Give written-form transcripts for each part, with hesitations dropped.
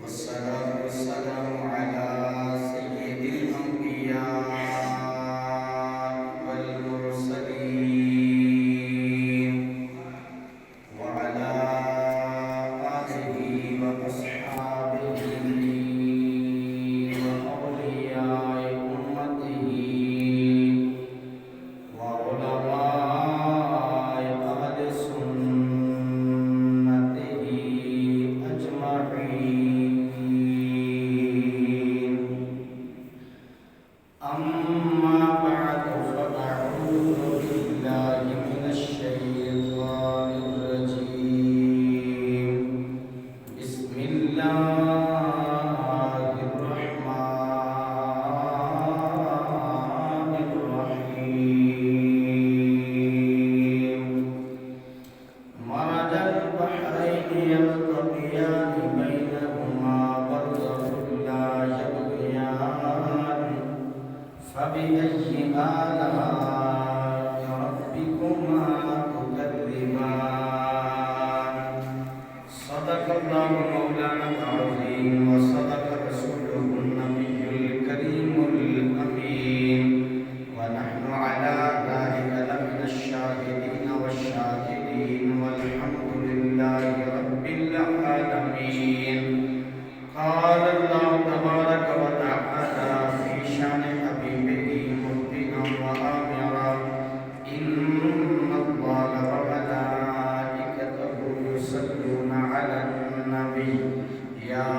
والصلاة والسلام على سيد الأنبياء والمرسلين وعلى آله وأصحابه وأولياء أمته وعلماء أهل سنته أجمعين. أما بعد فأعوذ بالله من الشيطان الرجيم. بسم الله الرحمن الرحيم. مرج البحرين يلتقيان بينهما برزخ لا يبغيان فبأي آلاء ربكما تكذبان. صدق الله مولانا العظيم وصدق رسوله النبي الكريم الأمين ونحن على ذلك لمن الشاهدين والشاكرين والحمد لله رب العالمين. قال الله تبارك وتعالى في شأن حبيبه مبدئا وآمرا إن الله وملائكته يصلون على النبي يا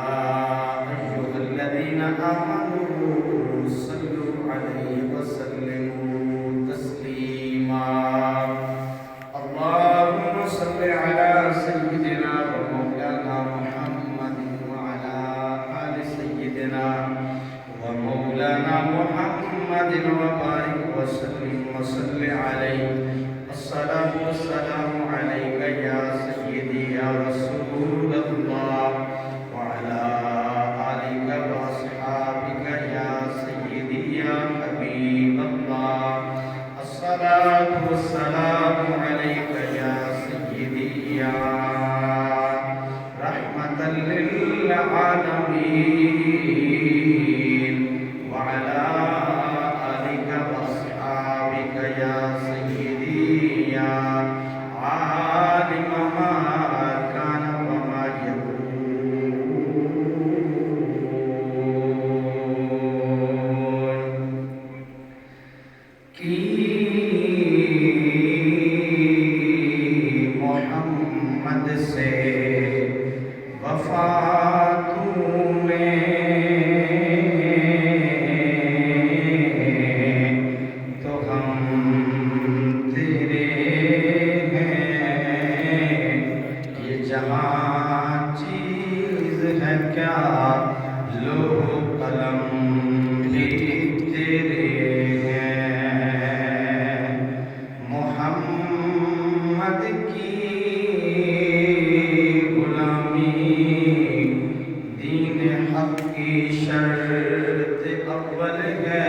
أيها الذين آمنوا صلوا عليه وسلموا تسليما. اللهم صل على سيدنا ومولانا محمد وعلى آل سيدنا ومولانا محمد وبارك وسلم وصل عليه. الصلاة والسلام عليك يا سيدي يا رسول الله وعلى آلك وأصحابك يا سيدي يا حبيب الله. الصلاة والسلام عليك يا سيدي يا رحمة للعالمين وعلى آلك وأصحابك يا سيدي يا عالم ما كان وما يكون. کی محمد سے وفا تو نے تو ہم تیرے ہیں. یہ جہاں چیز ہے کیا لوح قلم بھی تیرے ہیں. محمد کی غلامی دین حق کی شرط اول ہے.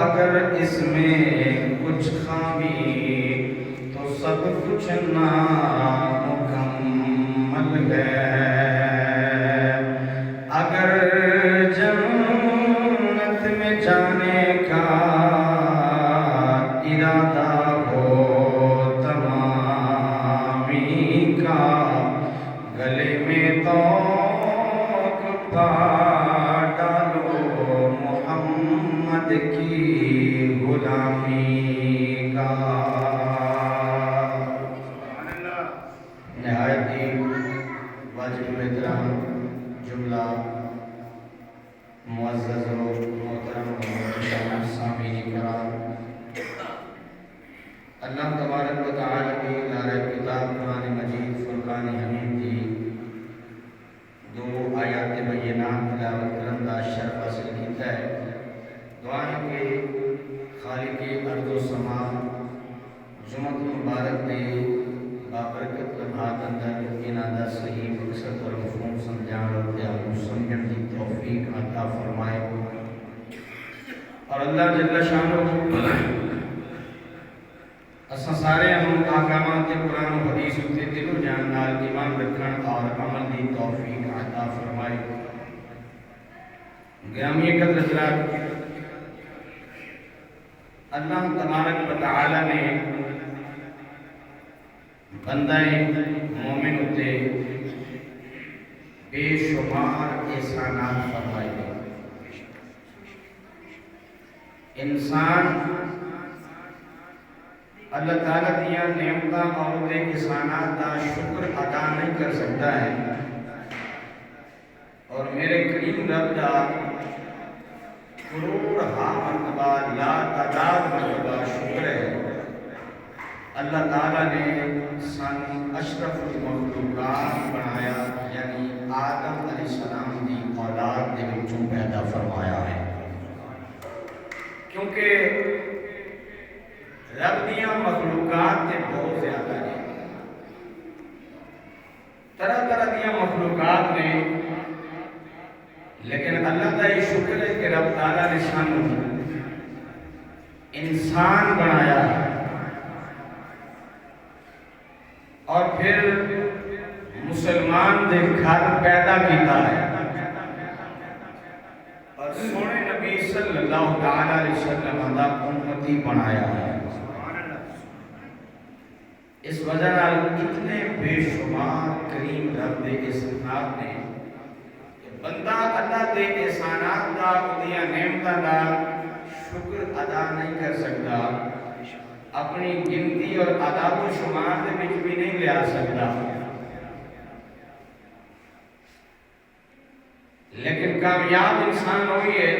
اگر اس میں کچھ خامی تو سب کچھ نامکمل ہے. اگر جنت میں جانے کا ارادہ ہو تمامی کا گلے میں توق پا ڈالو محمد کی غلامی کا. نہایت ہی واجب احترام جملہ معزز و محترم سامعین کرام، اللہ تبارک و تعالی کی نعرہ کتاب قرآن مجید فرقان حمید کی دو آیات بینات تلاوت کرن دا شرف حاصل کیتا ہے. دعا ہے کہ خالق ارض و سما جمعہ مبارک دے بابرکت لمحات اندر انہاں دا صحیح مقصد اور مفہوم سمجھان اور سمجھن کی توفیق عطا فرمائے. اور اللہ جل شانہ اساں سارے احکامات قرآن و حدیث تے دل و جان نال ایمان رکھن اور عمل دی توفیق عطا فرمائے۔ گرامی قدر حضرات، اللہ تبارک و تعالی نے بندہ مومن اتے بے شمار احسانات فرمائے گئے۔ انسان اللہ تعالیٰ دیا نعمتاں اور دے احسانات کا شکر ادا نہیں کر سکتا ہے، اور میرے کریم رب دا کروڑ مرتبہ لا تعداد مرتبہ شکر ہے۔ اللہ تعالیٰ نے سان اشرف المخلوقات بنایا، یعنی آدم علیہ السلام دی اولاد دے وچوں پیدا فرمایا ہے، کیونکہ رب دیاں مخلوقات تے بہت زیادہ ہیں، طرح طرح دیاں مخلوقات نے، لیکن اللہ کا یہ شکر ہے کہ رب تعالیٰ نے سانو انسان بنایا اور پھر مسلمان دے گھر پیدا کیتا ہے، اور سونے نبی صلی اللہ تعالیٰ علیہ وسلم دا امتی بنایا ہے۔ اس وجہ نال اتنے بے شمار کریم رب دے احسانات نے کہ بندہ اللہ دے احسانات دا اودیاں نعمتاں دا شکر ادا نہیں کر سکتا، اپنی گنتی اور اعداد و شمار دے وچ بھی نہیں لیا سکتا، لیکن کامیاب انسان ہوئی ہے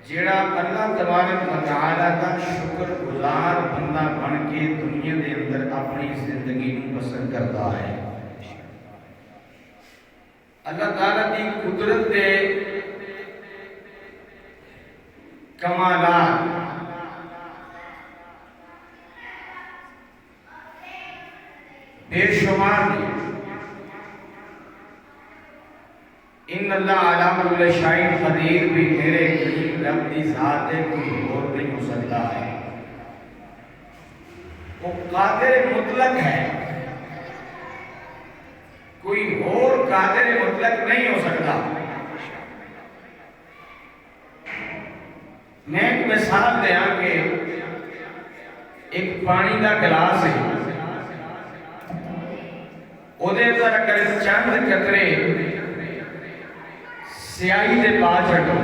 جیڑا اللہ تبارک و تعالیٰ کا شکر گزار بندہ بن کے دنیا دے اندر اپنی زندگی کو بسر کرتا ہے۔ اللہ تعالیٰ کی قدرت دے کمالات بے شمار نہیں۔ ان اللہ علی کل شیء قدیر بھی میرے کریم رب دی ذات ہے، کوئی اور نہیں ہو سکتا ہے، وہ قادر مطلق ہے، کوئی اور قادر مطلق نہیں ہو سکتا۔ میں ایک مثال دیا کہ ایک پانی کا گلاس ہے، وہ دے اندر اگر چند قطرے سیاہی دے پا چھڑو،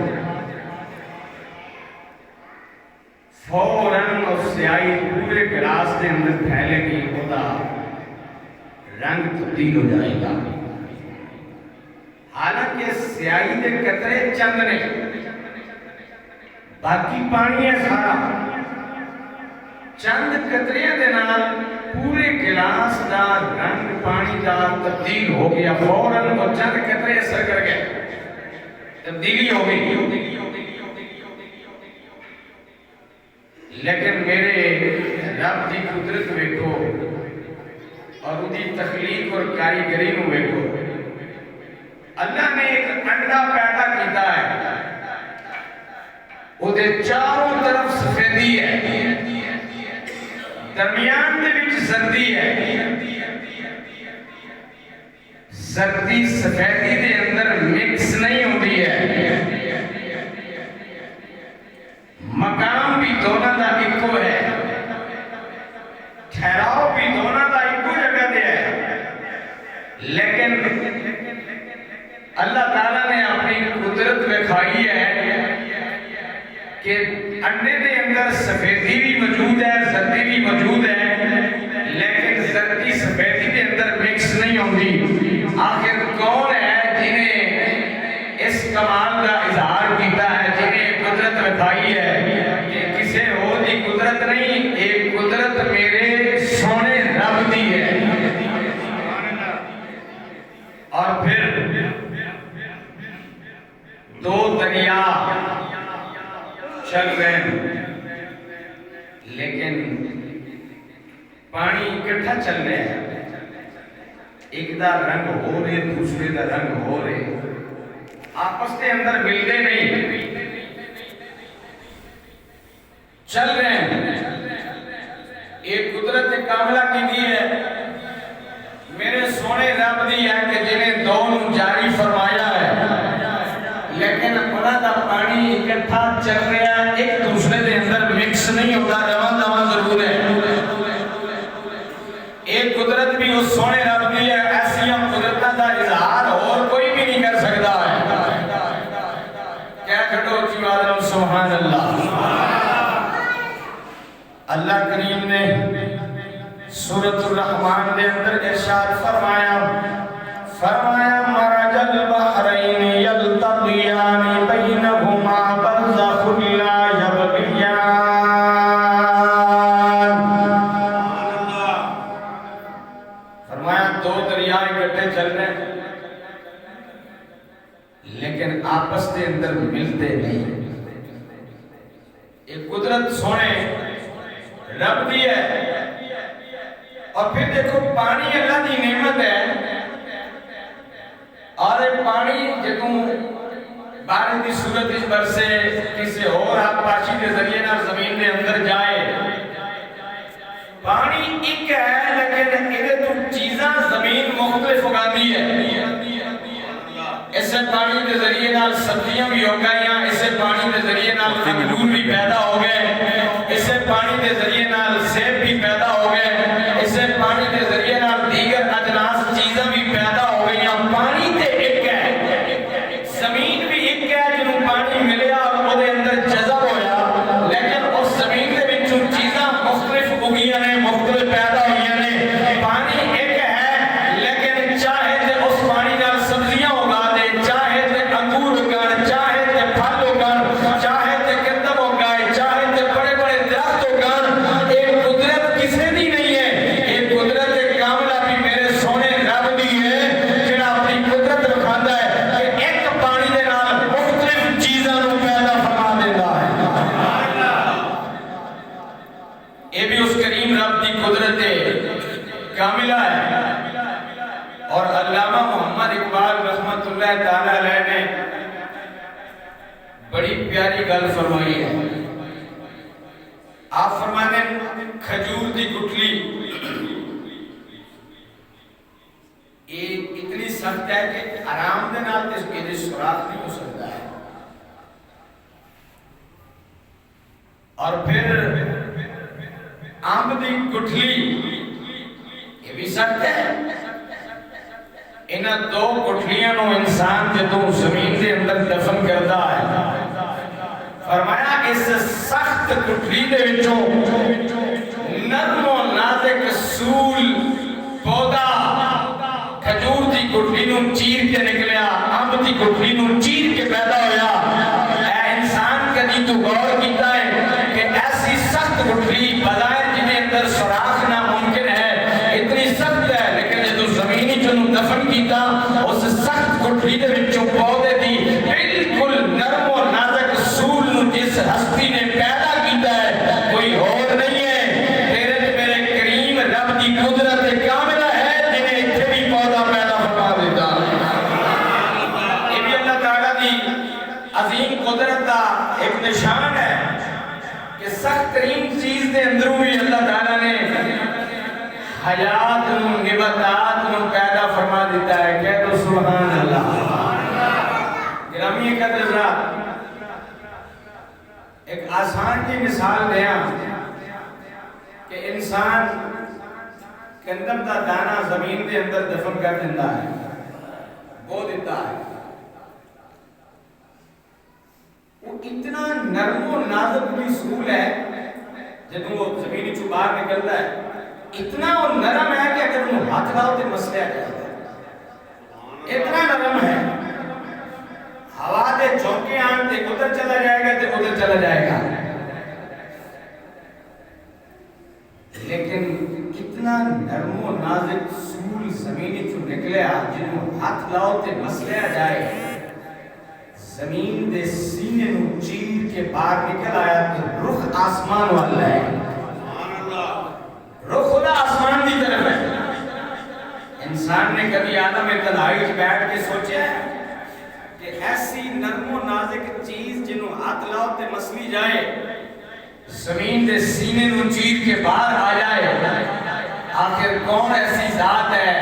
فوراً اور سیاہی پورے گلاس دے اندر پھیلے گی، وہ دا رنگ تبدیل ہو جائے گا۔ حالانکہ سیاہی دے قطرے چند نے، باقی پانی ہے سارا، چند قطریاں دے نال پورے گلاس دا رنگ پانی دا تبدیل ہو گیا، فوراً اور چند قطرے اثر کر گئے، تبدیلی ہو گئی۔ لیکن میرے رب دی قدرت ویکھو اور ان کی تخلیق اور کاریگری نو ویکھو۔ اللہ نے ایک انڈا پیدا کیتا ہے، وہ دے چاروں طرف سفیدی ہے، درمیان دے وچ زردی ہے، زردی سفیدی دے اندر مکس نہیں ہوتی ہے، مقام بھی دونوں دا ایکو ہے، ٹھہراؤ بھی دونوں دا ایکو جگہ دے ہے، لیکن اللہ تعالیٰ نے اپنی قدرت دکھائی ہے کہ انڈے دے اندر سفیدی بھی موجود ہے، زردی بھی موجود ہے، لیکن زردی سفیدی دے اندر مکس نہیں ہوتی۔ آخر کون ہے جنہیں اس کمال کا اظہار کیتا ہے، جنہیں قدرت دکھائی ہے کہ کسے ہو دی قدرت نہیں، ایک قدرت میرے سونے رب دی ہے۔ اور پھر دو دریا چل رہے ہیں، لیکن پانی اکٹھا چل رہے ہیں، ایک دا رنگ ہو رہے دوسرے دا رنگ ہو رہے، آپس کے اندر ملتے نہیں، چل رہے ہیں، ایک قدرت کاملہ کی دی ہے میرے سونے رب دی ہے کہ جنہیں دونوں جاری فرمایا ہے لیکن انہاں دا پانی اکٹھا چل رہا ہے ایک دوسرے دے اندر مکس نہیں ہوتا رواں دواں ضرور ہے ایک قدرت بھی اس سونے رب دی ہے ایسیاں قدرتاں دا اظہار اور کوئی بھی نہیں کر سکتا ہے کیا کھٹو اچھی آدم سبحان اللہ اللہ کریم نے سورۃ الرحمن دے اندر ارشاد فرمایا مرج البحرین یلتقیان بینہما برزخ لا یبغیان فرمایا دو دریا اکٹھے چل رہے ہیں لیکن آپس کے اندر ملتے نہیں ایک قدرت سونے رب دی ہے اور پھر دیکھو پانی اللہ دی نعمت ہے اور پانی جدوں بارش کی صورت اس برسے کسی اور آپ پاشی کے ذریعے نہ زمین کے اندر جائے پانی ایک ہے لیکن ادھے تو چیزاں زمین مختلف اگاندی ہے اسے پانی کے ذریعے نال سبزیاں بھی ہو گئیاں اسے پانی کے ذریعے نال انگور بھی پیدا ہو گئے اسے پانی کے ذریعے نال سیب بھی پیدا ہو گئے اسے پانی کے ذریعے نال دیگر اجناس چیزاں بھی پیدا ہو گئیاں پانی تے ایک ہے زمین بھی ایک ہے جنہوں پانی ملیا اور وہ دے اندر جذب ہویا لیکن اس زمین دے وچوں چیزاں مختلف اگیاں نے مختلف پیدا ہوئیاں نے پانی ایک ہے لیکن چاہے تے اس پانی نال سبزیاں ہوگا دے چاہے تے انگور اگان چاہے تے پھل اگان چاہے تے گندم اگائے چاہے تے بڑے بڑے درخت اگان ایک قدرت کسے دی نہیں ہے ایک قدرت کاملہ بھی میرے سونے رب دی ہے جڑا اپنی قدرت رکھاندا ہے کہ ایک پانی دے نال مختلف چیزاں نوں پیدا فرما دیندا ہے یہ بھی اس کریم رب دی قدرت کاملہ ہے اور علامہ محمد اقبال رحمت اللہ تعالیٰ علیہ نے بڑی پیاری گل فرمائی ہے آپ فرمانے کھجور دی گٹلی یہ اتنی سخت ہے کہ آرام دے نال اس کے سوراخ نہیں ہو سکتا ہے اور پھر آم دی گٹلی یہ بھی سخت ہے انہاں دو گٹھلیاں نو انسان جدوں زمین دے اندر دفن کردا ہے فرمایا اس سخت گٹھلی دے وچوں نرم و نازک سول پودا کھجور دی گٹھلی نو چیر کے نکلیا امب دی گٹھلی نو چیر کے پیدا ہویا اے انسان کدی تو غور کیتا ہے کہ ایسی سخت گٹھلی بظاہر جن اندر سوراخ ناممکن ہے اتنی سخت ہے لیکن جدوں زمینی جنوں دفن کیتا اس سخت گٹھلی دے وچوں پودے دی بالکل نرم و نازک سول نو جس ہستی نے پیدا کیتا ہے کوئی اور نہیں ہے تیرے تے میرے کریم رب دی قدرت کاملہ ہے جنہیں اتنے بھی پودا پیدا فرما دیتا یہ بھی اللہ تعالیٰ دی عظیم قدرت کا ایک نشان ہے کہ سخت ترین چیز دے اندروں بھی اللہ تعالیٰ نے حیات نباتات پیدا فرما دیتا ہے کہہ تو سبحان اللہ گرامی قدر حضرات ایک آسان کی مثال دیا کہ انسان گندم کا دانہ زمین کے اندر دفن کر دیتا ہے بو دیتا ہے وہ اتنا نرم و نازک بھی سول ہے جب وہ زمینی چو باہر نکلتا ہے اتنا وہ نرم ہے کہ اگر وہ ہاتھ لاؤ تو مسئلہ جائے اتنا نرم ہے ہوا دے جھونکے آن تے ادھر چلا جائے گا تے ادھر چلا جائے گا لیکن کتنا نرم و نازک سول زمینی چو نکلے جنہوں ہاتھ لاؤ تے مسئلہ جائے زمین دے سینے نو چیر کے باہر نکل آیا تو رخ آسمان والا ہے رخ خدا آسمان دی طرف ہے انسان نے کبھی عالم تنہائی بیٹھ کے سوچا ہے کہ ایسی نرم و نازک چیز جنہوں ہاتھ لاؤ تے مسلی جائے زمین دے سینے نو چیر کے باہر آ جائے. آخر کون ایسی ذات ہے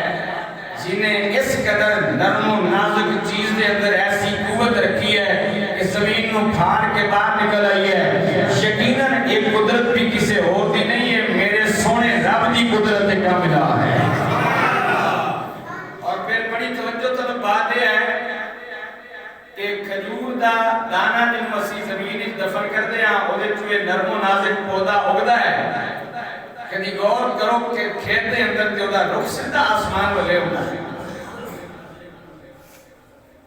جنہیں اس قدر نرم و نازک چیز دے اندر ایسی قوت رکھی ہے کہ زمین نو پھاڑ کے باہر نکل آئی ہے. یقیناً ایک قدرت بھی کسی اور دی نہیں ہے, میرے سونے رب دی قدرت کا ملا ہے. اور پھر بڑی توجہ طلب بات یہ ہے کہ کھجور دا دانا جن مسیح زمین اس دفن کر دیا وہ چوئے نرم و نازک پودا اگدا ہے. کدی غور کرو کہ کھیت دے اندر تے دا رخ سیدھا آسمان والے ہوتا ہے.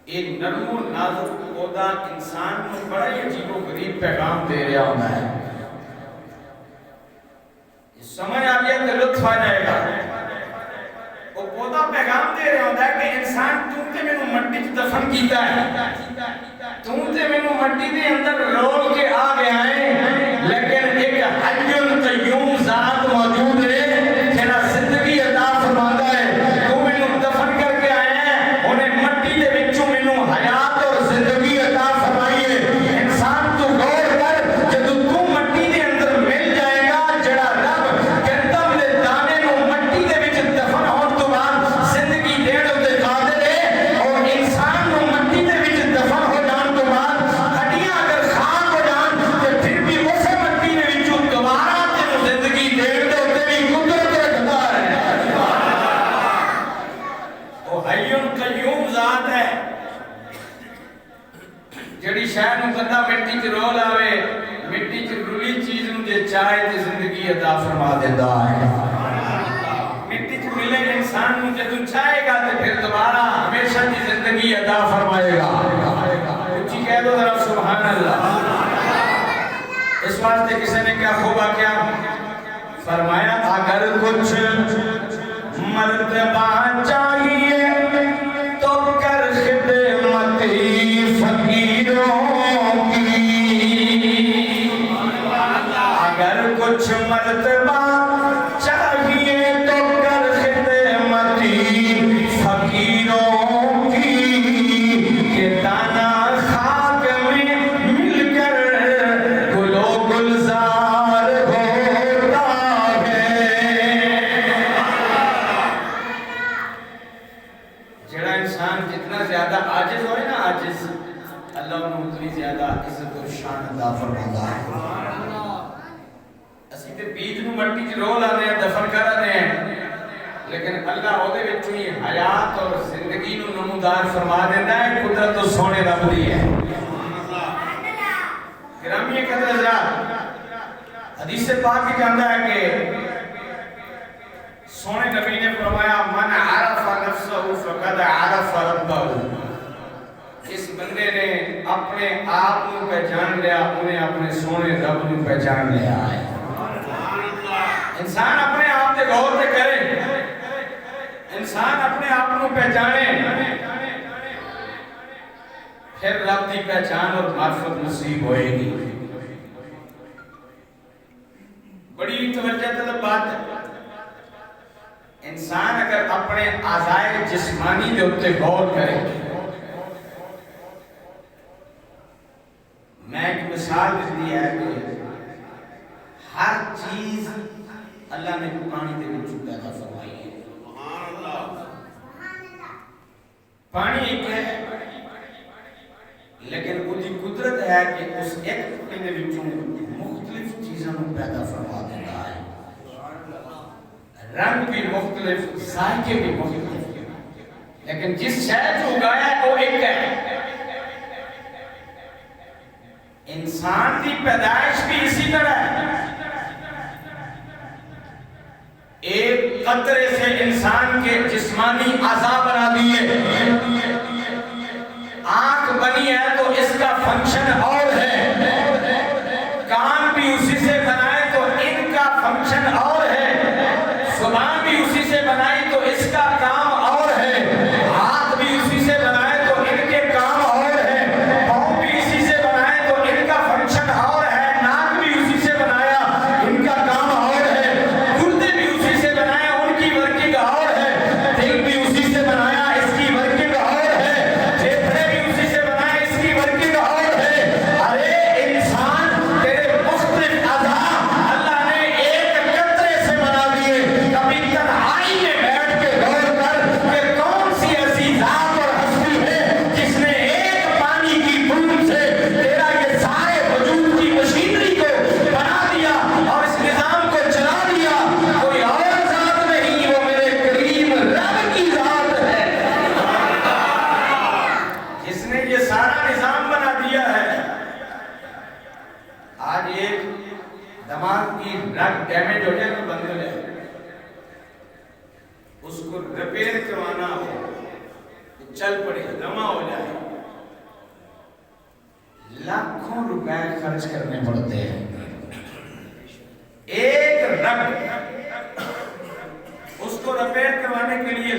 ایک نرم و نازک پودا انسان کو بڑا ہی عجیب و غریب پیغام دے رہا ہوتا ہے. سمجھ آ گیا تو لطف آ جائے گا. وہ پودا پیغام دے رہا ہوتا ہے کہ انسان تم تے مینوں مٹی وچ دفن کیتا ہے, تم تے مینوں مٹی دے اندر رول کے آ گیا ہے, لیکن ایک حی القیوم ذات موجود ہے جڑا زندگی عطا فرماتا ہے. تو مینوں دفن کر کے آیا ہے, انہیں مٹی دے وچوں مینوں حیات اور زندگی عطا فرمائی ہے. انسان تو غور کر, جدوں تو مٹی دے اندر مل جائے گا جڑا رب گندم دے دانے نوں مٹی دے وچ دفن ہون تو بعد زندگی دین تے قادر ہے, اور انسان نوں مٹی دے وچ دفن ہو جان تو بعد ہڈیاں اگر خاک ہو جان تے پھر بھی اسے مٹی دے وچوں دوبارہ تینوں زندگی دین دے تے بھی قدرت رکھدا ہے. وہ حی القیوم ذات ہے جڑی شاید نوں بندہ مٹی چ رول آوے, مٹی چ رلی چیز نوں جے چاہے تے زندگی عطا فرما دیندا ہے. مٹی چ ملے انسان نوں جدوں چاہے گا تے پھر دوبارہ ہمیشہ دی زندگی عطا فرمائے گا. اونچی کہہ دو ذرا سبحان اللہ. اس واسطے کسی نے کیا خوبا کیا فرمایا, اگر کچھ مرتبہ چاہیے تو کر خدمتی فقیروں کی. اگر کچھ مرتبہ چاہیے تو کر خدمتی فقیروں کی, کہ دانا خاک میں مل کر گل و گلزار ہوتا ہے. جڑا انسان جتنا زیادہ عاجز ہوئے نا, عاجز اللہ انہوں اتنی زیادہ عزت و شان عطا فرماتا ہے. اسی تے بیج نو مٹی چ رول آنے ہیں, دفن کر آنے ہیں, لیکن اللہ او دے وچوں ہی حیات اور زندگی نو نمودار فرما دیتا ہے. قدرت تو سونے رب دی ہے. گرامی قدر حضرات, حدیث پاک کی جانتا ہے کہ سونے نبی نے فرمایا, من عرف نفسہ فقد عرف ربہ. اس بندے نے اپنے آپ کو پہچان لیا, انہیں اپنے سونے رب کو پہچان لیا ہے. انسان اپنے آپ سے غور سے کرے, انسان اپنے آپ کو پہچانے, پھر رب کی پہچان اور معرفت نصیب ہوئے گی. بڑی توجہ طلب بات ہے. انسان اگر اپنے اعضائے جسمانی کے اوپر غور کرے, میں ایک مثال دی ہے کہ ہر چیز اللہ نے پانی دے وچ پیدا فرمائی ہے. پانی ایک ہے, لیکن وہ دی قدرت ہے کہ اس ایک ٹکڑے دے وچوں مختلف چیزوں کو پیدا فرما دیتا ہے. رنگ بھی مختلف, ذائقے بھی مختلف, لیکن جس شے جو اگایا ہے وہ ایک ہے. انسان کی پیدائش بھی اسی طرح ہے. ایک قطرے سے انسان کے جسمانی اعضاء بنا دیے. آنکھ بنی ہے تو اس کا فنکشن اور ہے, کان بھی اسی سے بنائے تو ان کا فنکشن اور ہے, زبان بھی اسی سے بنائی تو اس کا کام اور ہے, ہاتھ بھی اسی سے بنائے تو ان کے کام اور ہے, پاؤں بھی اسی سے بنائے تو ان کا فنکشن اور ہے, ناک بھی اسی سے بنایا ان کا کام اور ہے, گردے بھی اسی سے بنائے ان کی ورکنگ اور ہے, دل بھی اسی سے بنایا اس کی ورکنگ اور ہے, پھیپھڑے بھی اسی سے بنائے اس کی ورکنگ اور ہے.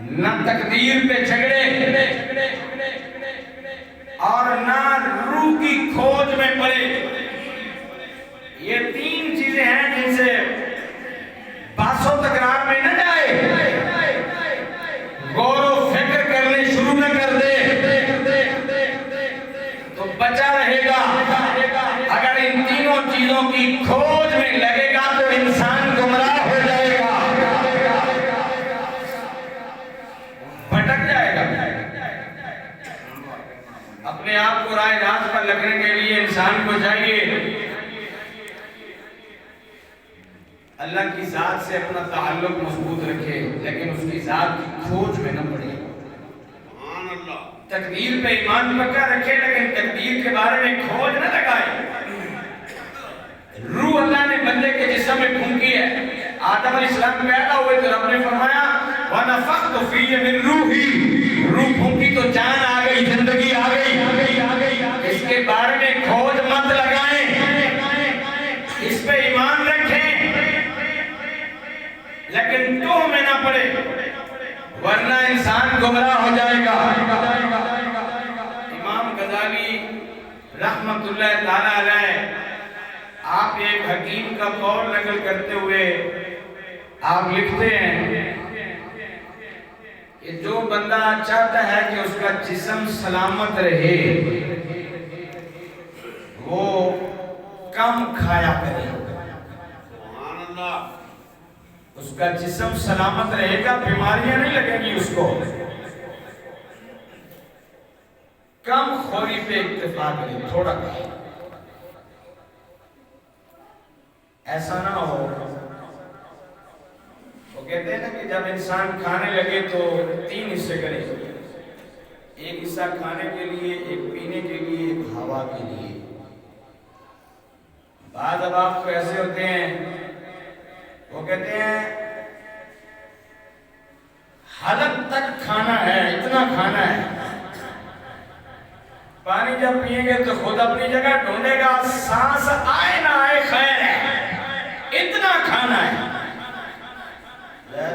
نہ تقدیر پہ جھگڑے اور نہ روح کی کھوج میں پڑے. یہ تین چیزیں ہیں جن سے بحث و تکرار میں نہ جائے. غور و فکر کرنے شروع نہ کر دے تو بچا رہے گا. اگر ان تینوں چیزوں کی کھوج میں لگے گا تو انسان گمراہ ہو جائے گا, بھٹک جائے گا. اپنے آپ کو راہ راست پر لگنے کے لیے انسان کو چاہیے اللہ کی ذات سے اپنا تعلق مضبوط رکھے, لیکن اس کی ذات کی کھوج میں نہ پڑے. تقدیر پہ ایمان پکا رکھے لیکن تقدیر کے بارے میں کھوج نہ لگائے. روح اللہ نے بندے کے جسم میں پھونکی ہے. آدم علیہ السلام پیدا ہوئے تو رب نے فرمایا وَنَفَخْتُ فِيهِ مِن رُوحِي, روح پھونکی تو جان آ گئی, زندگی آ گئی. اس کے بارے میں کھوج مت لگائیں, اس پہ ایمان رکھیں لیکن تو میں نہ پڑے ورنہ انسان گمراہ ہو جائے گا. امام غزالی رحمت اللہ تعالی علیہ آپ ایک حکیم کا قول نقل کرتے ہوئے آپ لکھتے ہیں کہ جو بندہ چاہتا ہے کہ اس کا جسم سلامت رہے وہ کم کھایا کرے. اس کا جسم سلامت رہے گا, بیماریاں نہیں لگیں گی اس کو. کم خوری پہ اکتفا کرے, تھوڑا کھائے. ایسا نہ ہو, وہ کہتے ہیں نا کہ جب انسان کھانے لگے تو 3 حصے کرے, ایک حصہ کھانے کے لیے, ایک پینے کے لیے, ایک ہوا کے لیے. بعض اب آپ کو ایسے ہوتے ہیں وہ کہتے ہیں حلق تک کھانا ہے, اتنا کھانا ہے. پانی جب پیئیں گے تو خود اپنی جگہ ڈھونڈے گا, سانس آئے نہ آئے خیر ہے, اتنا کھانا ہے.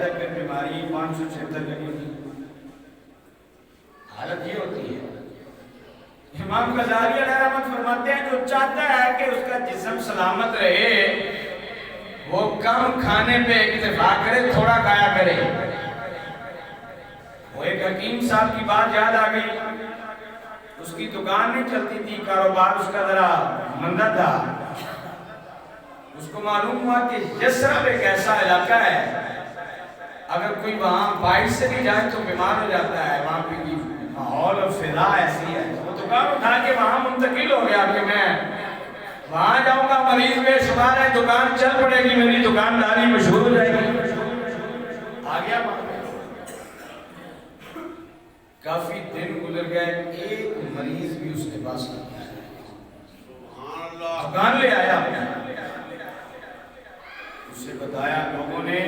لیکن بیماری 576 لگی تھی. حالت یہ ہوتی ہے. امام غزالی علیہ رحمت فرماتے ہیں جو چاہتا ہے کہ اس کا جسم سلامت رہے وہ کم کھانے پہ اکتفا کرے, تھوڑا کھایا کرے. وہ ایک حکیم صاحب کی بات یاد آ گئی. اس کی دکان نہیں چلتی تھی, کاروبار اس کا ذرا مندہ تھا. اس کو معلوم ہوا کہ یثرب ایک ایسا علاقہ ہے اگر کوئی وہاں بائک سے بھی جائے تو بیمار ہو جاتا ہے. وہاں پہ ماحول اور فضا ایسی ہے. وہ دکان اٹھا کے وہاں منتقل ہو گیا کہ میں وہاں جاؤں گا, مریض بے شمار ہے, دکان چل پڑے گی, میری دکانداری مشہور ہو جائے گی. آ گیا وہاں پہ. کافی دن گزر گئے, ایک مریض بھی اس کے پاس نہیں آیا. دکان لے آیا, اسے بتایا لوگوں نے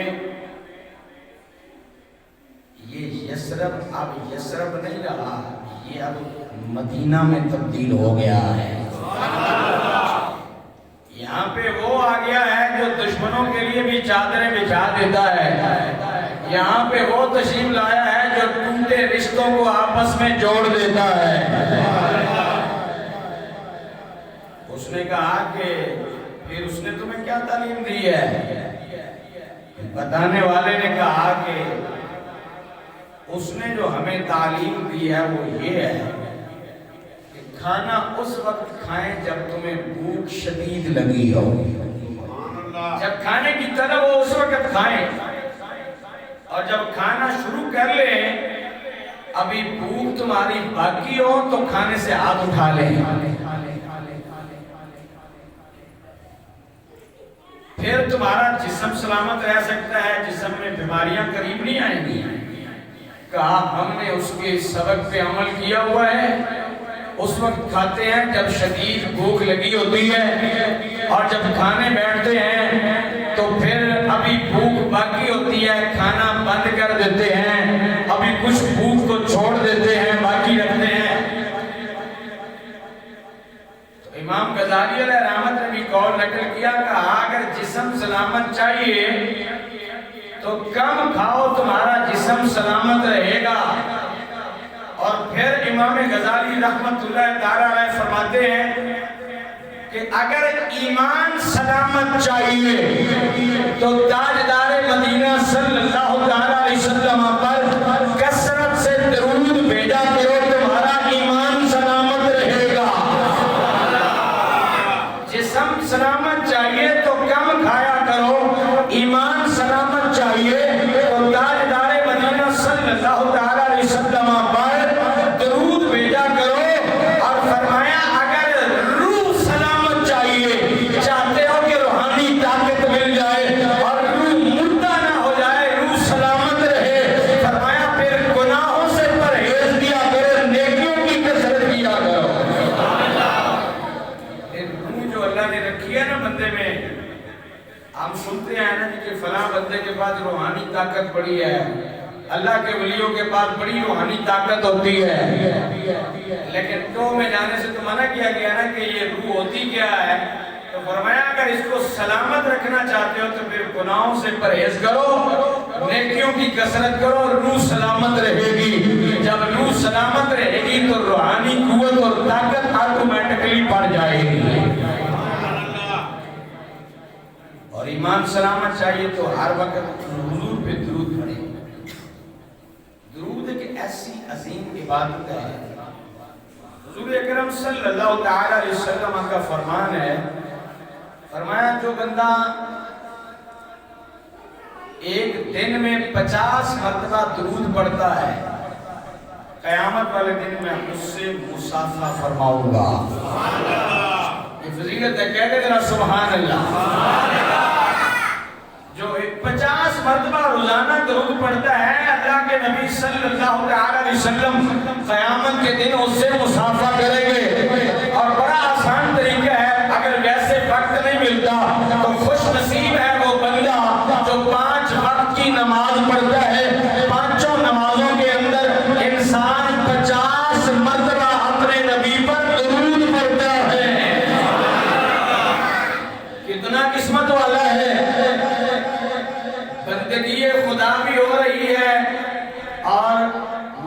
یہ یثرب اب یثرب نہیں رہا, یہ اب مدینہ میں تبدیل ہو گیا ہے. یہاں پہ وہ آ گیا ہے جو دشمنوں کے لیے بھی چادریں بچھا دیتا ہے. یہاں پہ وہ تشریف لایا ہے جو ٹوٹے رشتوں کو آپس میں جوڑ دیتا ہے. اس نے کہا کہ پھر اس نے تمہیں کیا تعلیم دی ہے؟ بتانے والے نے کہا کہ اس نے جو ہمیں تعلیم دی ہے وہ یہ ہے کہ کھانا اس وقت کھائیں جب تمہیں بھوک شدید لگی ہو. جب کھانے کی طلب ہو اس وقت کھائیں, اور جب کھانا شروع کر لیں ابھی بھوک تمہاری باقی ہو تو کھانے سے ہاتھ اٹھا لیں. پھر تمہارا جسم سلامت رہ سکتا ہے, جسم میں بیماریاں قریب نہیں آئیں گی. کہا ہم نے اس کے سبق پہ عمل کیا ہوا ہے. اس وقت کھاتے ہیں جب شدید بھوک لگی ہوتی ہے, اور جب کھانے بیٹھتے ہیں تو پھر ابھی بھوک باقی ہوتی ہے, کھانا بند کر دیتے ہیں, ابھی کچھ بھوک کو چھوڑ دیتے ہیں, باقی رکھتے ہیں. تو امام غزالی علیہ رحمت نے بھی قول نقل کیا, کہا اگر جسم سلامت چاہیے تو تو کم کھاؤ تمہارا جسم سلامت رہے گا۔ اور پھر امام غزالی رحمت اللہ تعالی علیہ فرماتے ہیں کہ اگر ایمان سلامت چاہیے تو تاجدار مدینہ صلی اللہ علیہ وسلم پر کثرت سے درود بھیجا کرو، تمہارا ایمان سلامت رہے گا۔ جسم سلامت چاہیے تو کم کھایا کرو، ایمان سلامت چاہیے تو تاجدار مدینہ صلی اللہ علیہ وسلم پر درود بھیجا کرو۔ اور فرمایا اگر روح سلامت چاہیے، چاہتے ہو کہ روحانی طاقت مل جائے اور روح مردہ نہ ہو جائے، روح سلامت رہے، فرمایا پھر گناہوں سے پرہیز کیا کرو، نیکیوں کی کثرت کیا کرو۔ روح جو اللہ نے رکھی ہے نا بندے میں، ہم سنتے ہیں نا کہ فلاں بندے کے پاس روحانی طاقت بڑی ہے، اللہ کے ولیوں کے پاس بڑی روحانی طاقت ہوتی ہے، لیکن تو میں جانے سے تو منع کیا گیا نا کہ یہ روح ہوتی کیا ہے۔ تو فرمایا اگر اس کو سلامت رکھنا چاہتے ہو تو پھر گناہوں سے پرہیز کرو، نیکیوں کی کثرت کرو، اور روح سلامت رہے گی۔ جب روح سلامت رہے گی تو روحانی قوت اور طاقت آٹومیٹکلی بڑھ جائے گی۔ اور ایمان سلامت چاہیے تو ہر وقت حضور پہ درود پڑھیں۔ درود ایک ایسی عظیم عبادت ہے، حضور اکرم صلی اللہ علیہ وسلم کا فرمان ہے، فرمایا جو بندہ ایک دن میں 50 مرتبہ درود پڑھتا ہے، قیامت والے دن میں اس سے مصافحہ فرماؤں گا۔ یہ فضیلت ہے، کہہ دے ذرا سبحان اللہ۔ جو 50 مرتبہ روزانہ درود پڑھتا ہے، اللہ کے نبی صلی اللہ علیہ وسلم قیامت کے دن اس سے مصافحہ کریں گے۔ اور بڑا آسان طریقہ ہے، اگر ویسے وقت نہیں ملتا تو خوش نصیب ہے وہ بندہ جو 5 وقت کی نماز پڑھتا ہے، پانچوں نمازوں کے اندر انسان 50 مرتبہ اپنے نبی پر درود پڑھتا ہے۔ کتنا قسمت والا ہے، بندگی خدا بھی ہو رہی ہے اور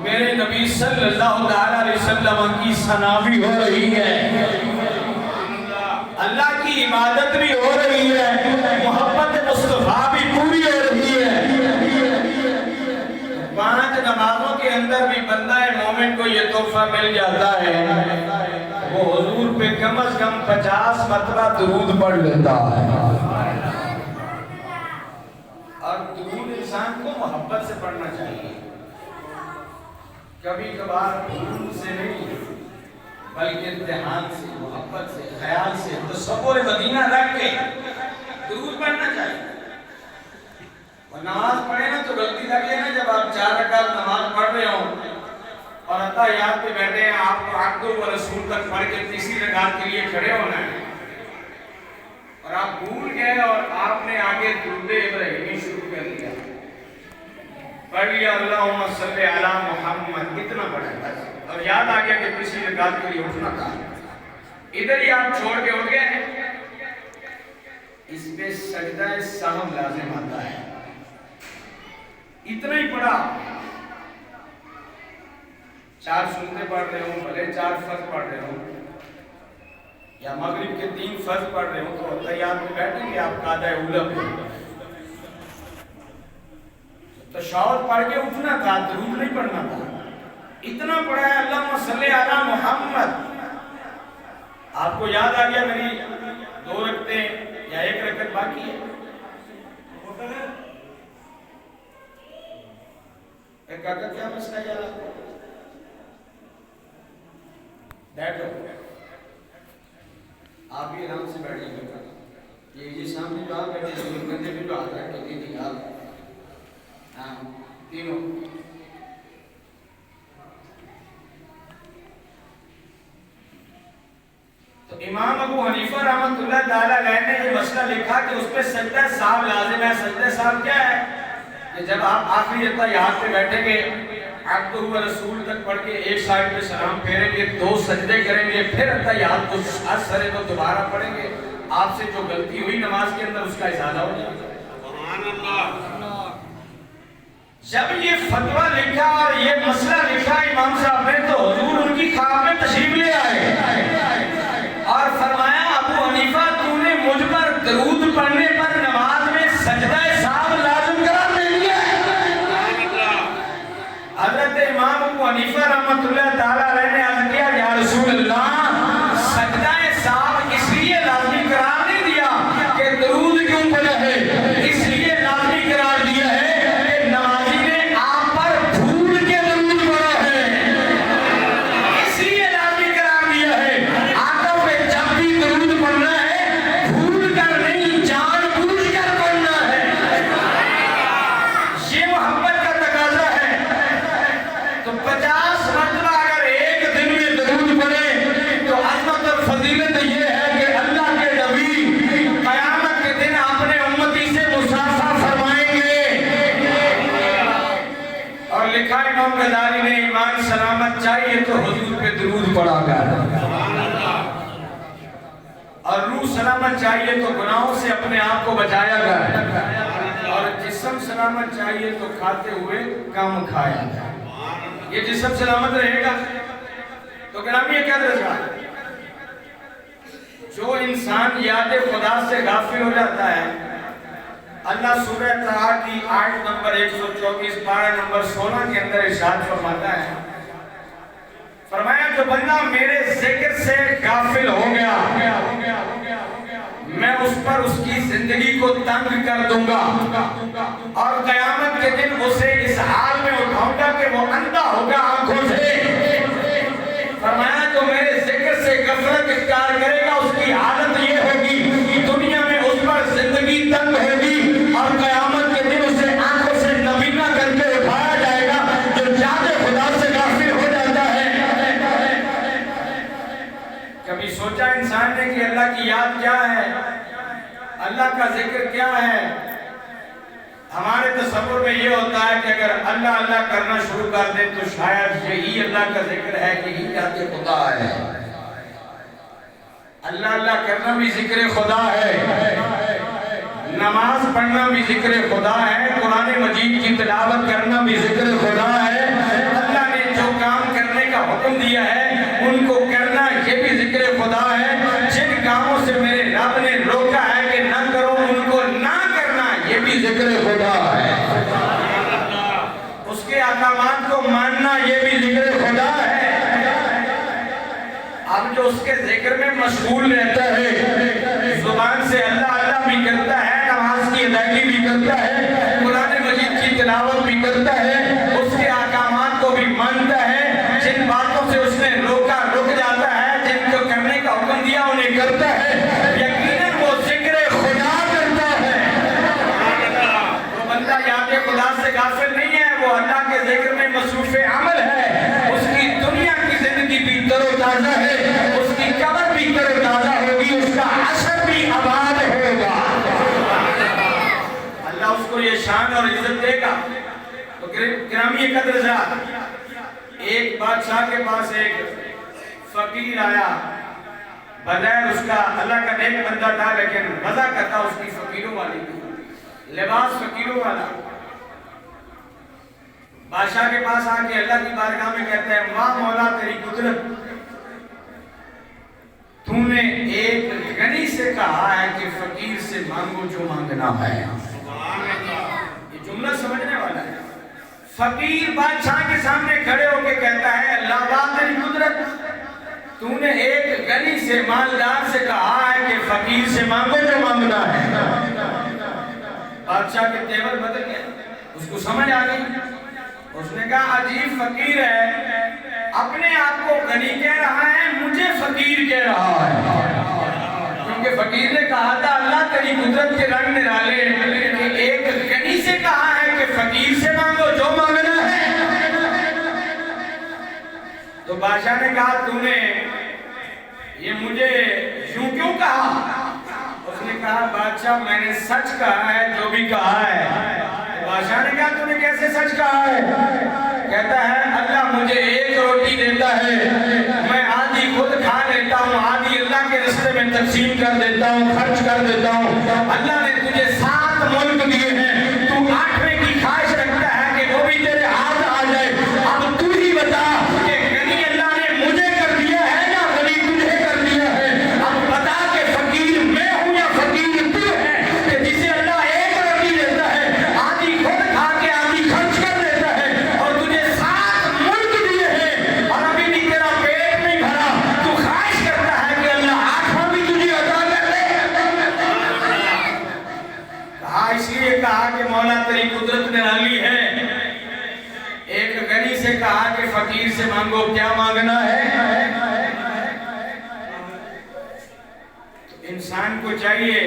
میرے نبی صلی اللہ علیہ وسلم کی ثنا بھی ہو رہی ہے، اللہ کی عبادت بھی ہو رہی ہے، محبت مصطفیٰ بھی پوری ہو رہی ہے۔ 5 نمازوں کے اندر بھی بندہ مومن کو یہ تحفہ مل جاتا ہے، وہ حضور پہ کم از کم 50 مرتبہ درود پڑھ لیتا ہے۔ اور درود انسان کو محبت سے پڑھنا چاہیے، کبھی کبھار حضور سے نہیں بلکہ امتحان سے، محبت سے، خیال سے، تصور مدینہ رکھ کے درود پڑھنا چاہیے۔ اور نماز پڑھے نا تو غلطی لگے نا، جب آپ 4 رکعت نماز پڑھ رہے ہوں اور اتحیات پہ بیٹھے ہیں، آپ کو عبدہ و رسول تک پڑھ کے تیسری رکعت کے لیے کھڑے ہونا ہے اور آپ بھول گئے اور آپ نے آگے درود ابراہیمی شروع کر دیا، پڑھ لیا اللہم صلی علی محمد، اتنا پڑھا بس، اور یاد آ گیا کہ تیسری رکعت کے لیے اٹھنا تھا، ادھر ہی آپ چھوڑ کے اٹھ گئے، اس پہ سجدہ سہو لازم آتا ہے۔ اتنا ہی پڑھا، 4 سنتے پڑھ رہے ہوں، بھلے 4 فرض پڑھ رہے ہوں یا مغرب کے 3 فرض پڑھ رہے ہوں، تو اتحیات میں بیٹھیں گے آپ قاعدہ اولیٰ پہ، تشہد پڑھ کے اٹھنا تھا، درود نہیں پڑھنا تھا۔ اتنا پڑھا ہے اللہم صلی علی محمد، آپ کو یاد آ گیا میری 2 رکعتیں یا 1 رکعت باقی ہے، ایک کاکا کیا مسئلہ جا رہا بیٹھو، آپ بھی آرام سے بیٹھیں گے، یہ سامنے جو آپ بیٹھے ہیں گندے بھی جو ہاتھ رکھ کے دیکھیں آپ تینوں، تو امام ابو حنیفہ رحمۃ اللہ تعالیٰ علیہ نے یہ مسئلہ لکھا کہ اس پہ سجدہ سہو لازم ہے۔ سجدہ سہو کیا ہے کہ جب آپ آخری اتحیات پہ بیٹھیں گے، عبدہ و رسول تک پڑھ کے ایک سائڈ پہ سلام پھیریں گے، 2 سجدے کریں گے، پھر اتحیات کو اثر ہے تو دوبارہ پڑھیں گے، آپ سے جو غلطی ہوئی نماز کے اندر اس کا ازالہ ہو جائے گا۔ سبحان اللہ۔ جب یہ فتویٰ لکھا اور یہ مسئلہ لکھا امام صاحب نے تو حضور ان کی خواب میں تشریف لے آئے اور فرمایا ابو حنیفہ تو نے مجھ پر درود پڑھنے پر نماز میں سجدہ سہو لازم قرار دے دیا ہے۔ حضرت امام ابو حنیفہ رحمۃ اللہ تعالیٰ علیہ نے عرض کیا یا رسول اللہ سجدہ سہو اس لیے لازمی قرار نہیں دیا کہ درود کیوں پڑھا ہے، اس لیے لازمی قرار دیا ہے غزالی نے ایمان سلامت چاہیے تو حضور پہ درود پڑھا کر اور روح سلامت چاہیے تو گناہوں سے اپنے آپ کو بچایا کر اور جسم سلامت چاہیے تو کھاتے ہوئے کم کھایا کر۔ یہ جسم سلامت رہے گا تو گرامی یہ کیا درجہ جو انسان یاد خدا سے غافل ہو جاتا ہے، اللہ سورہ طٰہٰ کی آیت نمبر 124 پارہ نمبر 16 کے اندر ارشاد فرماتا ہے، فرمایا جو بندہ میرے ذکر سے غافل ہو گیا میں اس پر اس کی زندگی کو تنگ کر دوں گا اور قیامت کے دن اسے اس حال میں اٹھاؤں گا کہ وہ اندھا ہوگا آنکھوں سے۔ فرمایا جو میرے ذکر سے غفلت اختیار کرے گا اس کی حالت یہ ہوگی دنیا میں اس پر زندگی تنگ ہوگی اور قیامت کے دن اسے آنکھوں سے نبینا کر کے اٹھایا جائے گا جو یاد خدا سے غافل ہو جاتا ہے۔ کبھی سوچا انسان نے کہ اللہ کی یاد کیا ہے، اللہ کا ذکر کیا ہے؟ ہمارے تصور میں یہ ہوتا ہے کہ اگر اللہ اللہ کرنا شروع کر دیں تو شاید یہی اللہ کا ذکر ہے، یہی یاد خدا ہے۔ اللہ اللہ کرنا بھی ذکر خدا ہے، نماز پڑھنا بھی ذکر خدا ہے، قرآن مجید کی تلاوت کرنا بھی ذکر خدا ہے، اللہ نے جو کام کرنے کا حکم دیا ہے ان کو کرنا یہ بھی ذکر خدا ہے، جن کاموں سے میرے رب نے روکا ہے کہ نہ کرو ان کو نہ کرنا یہ بھی ذکر خدا ہے، اس کے احکامات کو ماننا یہ بھی ذکر خدا ہے۔ اب جو اس کے ذکر میں مشغول رہتا ہے، زبان سے اللہ اللہ بھی کرتا ہے، نماز کی ادائیگی بھی کرتا ہے، قرآن مجید کی تلاوت بھی کرتا ہے، اس کے احکامات کو بھی مانتا ہے، جن باتوں سے اس نے روکا رک جاتا ہے، جن کو کرنے کا حکم دیا انہیں کرتا ہے، یقیناً وہ ذکر خدا کرتا ہے۔ وہ بندہ یاد خدا سے غافل نہیں ہے، وہ اللہ کے ذکر میں مصروف عمل ہے، اس کی دنیا کی زندگی بھی تر و تازہ ہے، اس کی قبر بھی تر و تازہ ہوگی، اس کا عصر بھی آباد ہوگا۔ اللہ اس کو یہ شان اور عزت دے گا۔ تو گرامی قدر ذات ایک بادشاہ کے پاس ایک فقیر آیا، بظاہر اس کا اللہ کا نیک بندہ تھا لیکن مزہ کرتا اس کی فقیروں والی تھی، لباس فقیروں والا۔ بادشاہ کے پاس آ کے اللہ کی بارگاہ میں کہتا ہے واہ مولا تیری قدرت، تو نے ایک غنی سے کہا ہے کہ فقیر سے مانگو جو مانگنا ہے۔ یہ جملہ سمجھنے والا ہے۔ فقیر بادشاہ کے سامنے کھڑے ہو کے کہتا ہے اللہ واہ تیری قدرت، تو نے ایک غنی سے مالدار سے کہا ہے کہ فقیر سے مانگو جو مانگنا ہے۔ بادشاہ کے تیور بدل گئے، اس کو سمجھ آ گئی، اس نے کہا عجیب فقیر ہے، اپنے آپ کو غنی کہہ رہا ہے، مجھے فقیر کہہ رہا ہے، کیونکہ فقیر نے کہا تھا اللہ تیری قدرت کے رنگ نرالے کہ ایک غنی سے کہا ہے کہ فقیر سے مانگو جو مانگنا ہے۔ تو بادشاہ نے کہا تو نے یہ مجھے یوں کیوں کہا؟ اس نے کہا بادشاہ میں نے سچ کہا ہے جو بھی کہا ہے۔ بادشاہ نے کہا تو نے کیسے سچ کہا ہے؟ کہتا ہے اللہ مجھے ایک روٹی دیتا ہے، میں آدھی خود کھا لیتا ہوں، آدھی اللہ کے رستے میں تقسیم کر دیتا ہوں، خرچ کر دیتا ہوں۔ اللہ نے تجھے 7 ملک دیے ہیں، تو 8ویں کی خواہش رکھتا ہے کہ وہ قدرت نرالی ہے. ایک غنی سے کہا کہ فقیر سے مانگو، کیا مانگنا ہے؟ انسان کو چاہیے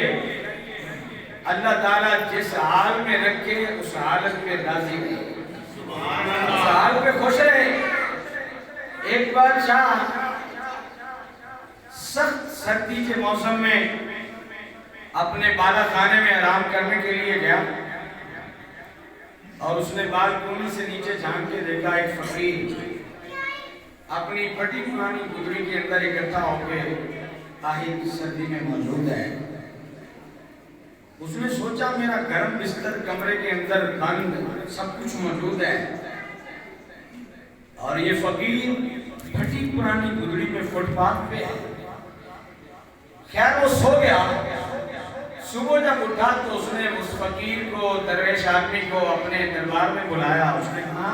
اللہ تعالیٰ جس حال میں رکھے اس حالت میں راضی رہے، اس حال پہ خوش رہے. ایک بادشاہ سخت سردی کے موسم میں اپنے بالا خانے میں آرام کرنے کے لیے گیا اور اس نے بالکونی سے نیچے جھانک کے دیکھا ایک فقیر اپنی پھٹی پرانی گدڑی کے اندر اکٹھا ہو کے آہی سردی میں موجود ہے. اس نے سوچا میرا گرم بستر کمرے کے اندر بند سب کچھ موجود ہے اور یہ فقیر پھٹی پرانی گدڑی میں فٹ پاتھ پہ ہے. خیر وہ سو گیا. صبح جب اٹھا تو اس نے اس فقیر کو، درویش آدمی کو اپنے دربار میں بلایا. اس نے کہا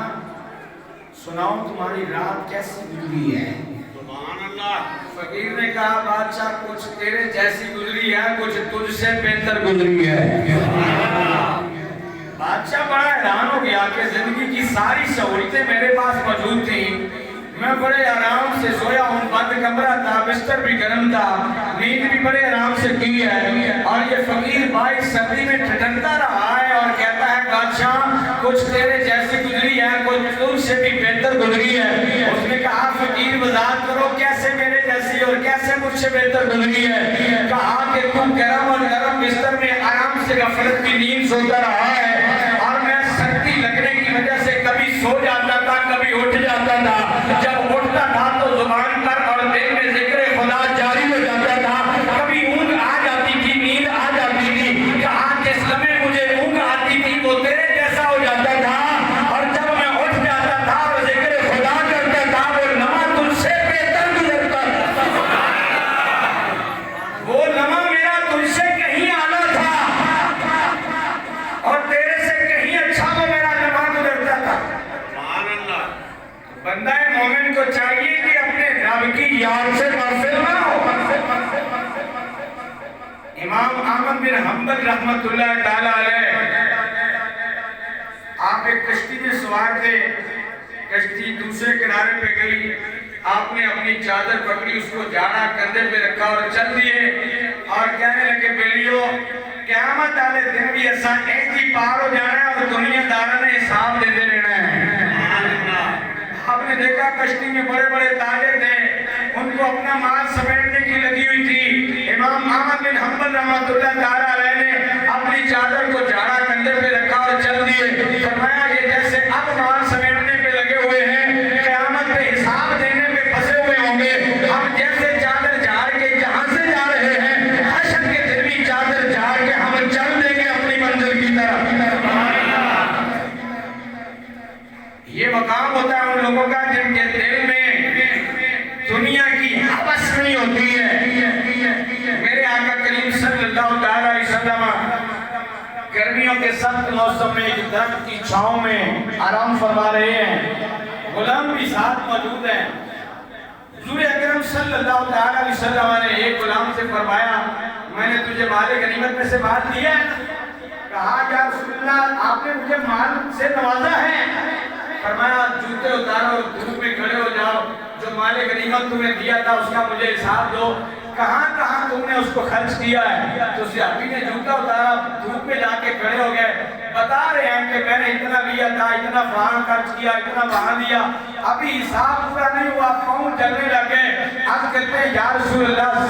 سناؤ تمہاری رات کیسی گزری ہے؟ سبحان اللہ. فقیر نے کہا بادشاہ کچھ تیرے جیسی گزری ہے، کچھ تجھ سے بہتر گزری ہے. بادشاہ بڑا حیران ہو گیا کہ زندگی کی ساری سہولتیں میرے پاس موجود تھیں، میں بڑے آرام سے سویا ہوں، بند کمرہ تھا، بستر بھی گرم تھا، نیند بھی بڑے آرام سے کی ہے، اور یہ فقیر بھائی سردی میں ٹھٹکتا رہا ہے اور کہتا ہے بادشاہ کچھ تیرے جیسی گزری ہے، کچھ تجھ سے بھی بہتر گزری ہے. اس نے کہا فقیر وضاحت کرو کیسے میرے جیسی اور کیسے مجھ سے بہتر گزری ہے؟ کہا کہ تم گرم اور نرم بستر میں آرام سے غفلت کی نیند سوتا رہا ہے اور میں سردی لگنے کی وجہ سے کبھی سو جاتا تھا، کبھی اٹھ جاتا تھا. جب اٹھتا تھا تو زبان پر اور دل میں ذکر خدا جاری ہو جاتا تھا، کبھی اونگ آ جاتی تھی، نیند آ جاتی تھی. کہا جس لمحے مجھے اونگ آتی تھی وہ تیرے جیسا ہو جاتا تھا، اور جب میں اٹھ جاتا تھا اور ذکر خدا کرتا تھا وہ لمحہ تجھ سے بہتر گزرتا تھا. وہ لمحہ میرا تجھ سے کہیں آنا تھا اور تیرے سے کہیں اچھا وہ میرا لمحہ گزرتا تھا. بندہ مومن کو چاہیے کہ اپنے رب کی یاد سے غافل نہ ہو. امام احمد بن حنبل رحمت اللہ تعالی علیہ، آپ ایک کشتی میں سوار تھے، کشتی دوسرے کنارے پہ گئی، آپ نے اپنی چادر پکڑی، اس کو جاڑا کندھے پہ رکھا اور چل دیے اور کہنے لگے بیلیو قیامت والے دن بھی ایسا ایک ہی پار ہو جانا ہے اور دنیا داروں نے حساب دیتے رہنا ہے. آپ نے دیکھا کشتی میں بڑے بڑے تاجر تھے، ان کو اپنا مال سمیٹنے کی لگی ہوئی تھی. امام احمد بن حنبل رحمۃ اللہ تعالی علیہ نے اپنی چادر کو جاڑا کندھے پہ رکھا اور چل دیے. فرمایا یہ جیسے اب مال سمیٹنے پہ لگے ہوئے ہیں، قیامت پہ حساب دینے پہ پھنسے ہوئے ہوں گے. ہم جیسے چادر جھاڑ کے جہاں سے جا رہے ہیں، حشر کے دن بھی چادر جھاڑ کے ہم چل دیں گے اپنی منزل کی طرف. یہ مقام ہوتا ہے ان لوگوں کا جن کے دل میں دنیا کی حوث نہیں ہوتی ہے. میرے آقا کریم صلی اللہ علیہ وسلم گرمیوں کے سخت موسم میں ایک درخت کی چھاؤں میں آرام فرما رہے ہیں، غلام بھی ساتھ موجود ہیں. حضور اکرم صلی اللہ علیہ وسلم نے ایک غلام سے فرمایا میں نے تجھے مال غنیمت میں سے مال دیا ہے؟ کہا یا رسول اللہ آپ نے مجھے مال سے نوازا ہے. فرمایا جوتے اتارو اور دھوپ میں کھڑے ہو جاؤ، جو مال غنیمت تمہیں دیا تھا اس کا مجھے حساب دو، کہاں کہاں تم نے اس کو خرچ کیا ہے. تو صحابی نے جوتا اتارا، دھوپ میں جا کے کھڑے ہو گئے، بتا رہے ہیں کہ میں نے اتنا لیا تھا، اتنا وہاں خرچ کیا، اتنا وہاں دیا. ابھی حساب پورا نہیں ہوا، پاؤں جلنے لگے. عرض کرتے ہیں یا رسول اللہ